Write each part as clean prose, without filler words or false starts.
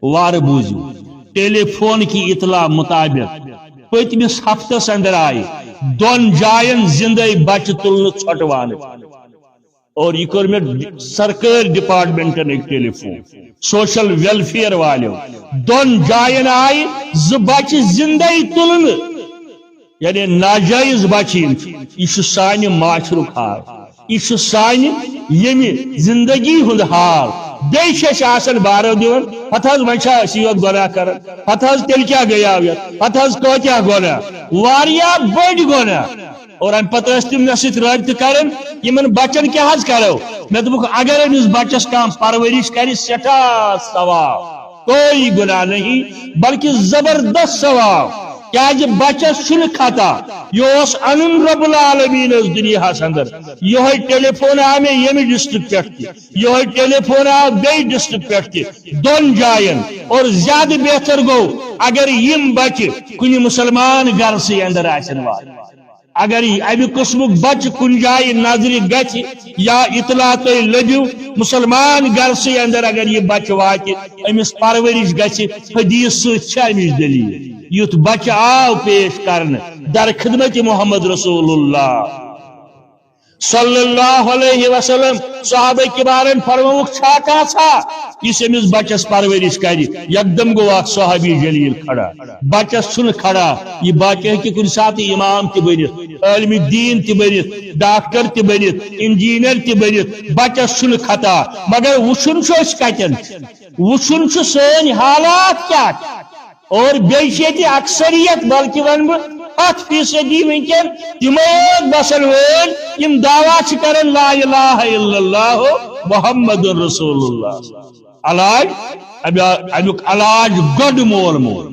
वार बूझू टेलीफोन की इतला मुताबिक पतमिस हफ्तस अंदर आए दोन जायन जिंदे बच तुल छटवान और यह कर मे सरकारी डिपार्टमेंटन एक टेलीफोन सोशल वेलफेयर वालों दोन जायन आए ज बच जिंदे तुलन यानी नाजायज बची यह सान माशरुक हाल यह सान यमि जिंदगी हुंद हाल बेशन बारो दिवन पत वन गुनाह कर पत तेल क्या गया पत क्या गुनाह वारिया बड़ गुनाह और अम पे तम मे सब्त कर बचन क्या करो मे दुक अगर अमिस बचस कम परवरिश कर सठा सवाब कोई गुनाह नहीं बल्कि जबरदस्त सवाब क्या बचस खता यह अन रब्बुल आलमीन दुनिया अंदर यह टेलीफोन आव मे यम डिस्ट्रिक्ट पे यह टेलीफोन आव बे डिस्ट्रिक्ट पे दोन जायन और ज्यादा बेहतर गो अगर यम बच्चे कुन मुसलमान घर से अंदर अगर अमि कस्मुक बच कुन जाए नजर गि या इतला तुम लभ्यू मुसलमान घर से अंदर अगर यह बच वात अमिस परवरिश गि हदीस समिश दलील युथ बच आव पेश करन दर खिदमत मोहम्मद रसूलुल्लाह सल्लल्लाहु अलैहि वसल्लम सहाबा किबारन फरमाउक छा इस अमिस बचस परवरिश कर यकदम गो सहाबी जलील खड़ा बचस छुन खड़ा यह बच्चे कि कुछ साथ इमाम त बनित आलम दीन त बनित डॉक्टर त बनित इंजीनियर त बनित बचस छुन खता मगर वुचुन कतन वुचुन सन हालात क्या और बेशे अक्सरियत बल्कि वन 10% वनकन तमो बसन वन दावा कर ला इलाहा इल्लल्लाह मुहम्मदुर रसूलुल्लाह अलाज अमुक अलाज गोड मोल मोल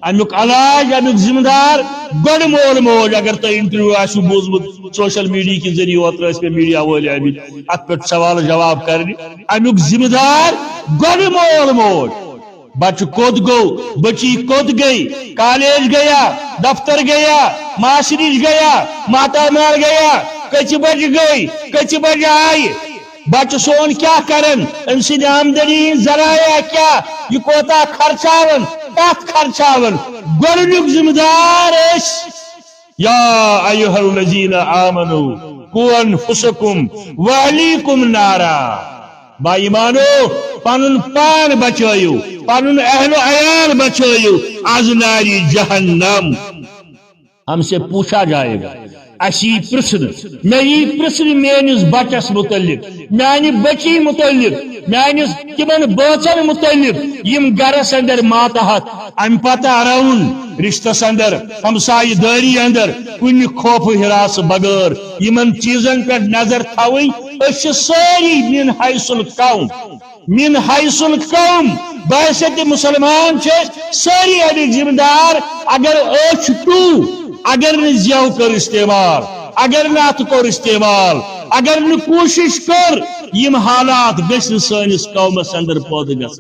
अमुक अलाज अमुक जिम्मेदार गोड मोल मोल अगर तुम इंटरव्यू आसू बोजमुत सोशल मीडिया के जरिए ओतर पे मीडिया वाले अत पे सवाल जवाब कर अमुक जिम्मेदार गोड मोल मोल बच कोद गो बची कोद गई कॉलेज गया दफ्तर गया माशरी गया माता मार गया कच बज गई कच बज आई बच सोन क्या करन अमि आमदनी जराया क्या यह कोता खर्चावन कत खर्चावन गोडनुक जिम्मेदार या अय्युहल्लज़ीना आमनू कू अनफुसकुम व अहलीकुम नारा बा ईमानो पनुन पान बचायु पनुन अहलो अयाल बचायु आज नारी जहन्नम हमसे पूछा जाएगा असी प्रश्न मे यी प्रश्न मेनिस बचस मुतलिक मानि बची मुतलिक मानिस तिमन बचन मुतलिक यम गरस अंदर मातहत अम पता रउन रिश्तस अंदर हमसाय दारी अंदर कुन खौफ हिरास बगैर यमन चीजन पे नजर थवई सारी मिन हाइसुल कौम बहसत मुसलमान सारी अभी जिम्मेदार अगर टू अगर न ज्यो कर इस्तेमाल अगर न अत कर इस्तेमाल अगर न कोशिश कर यम हालात गस सानिस कौमस अंदर पौध ग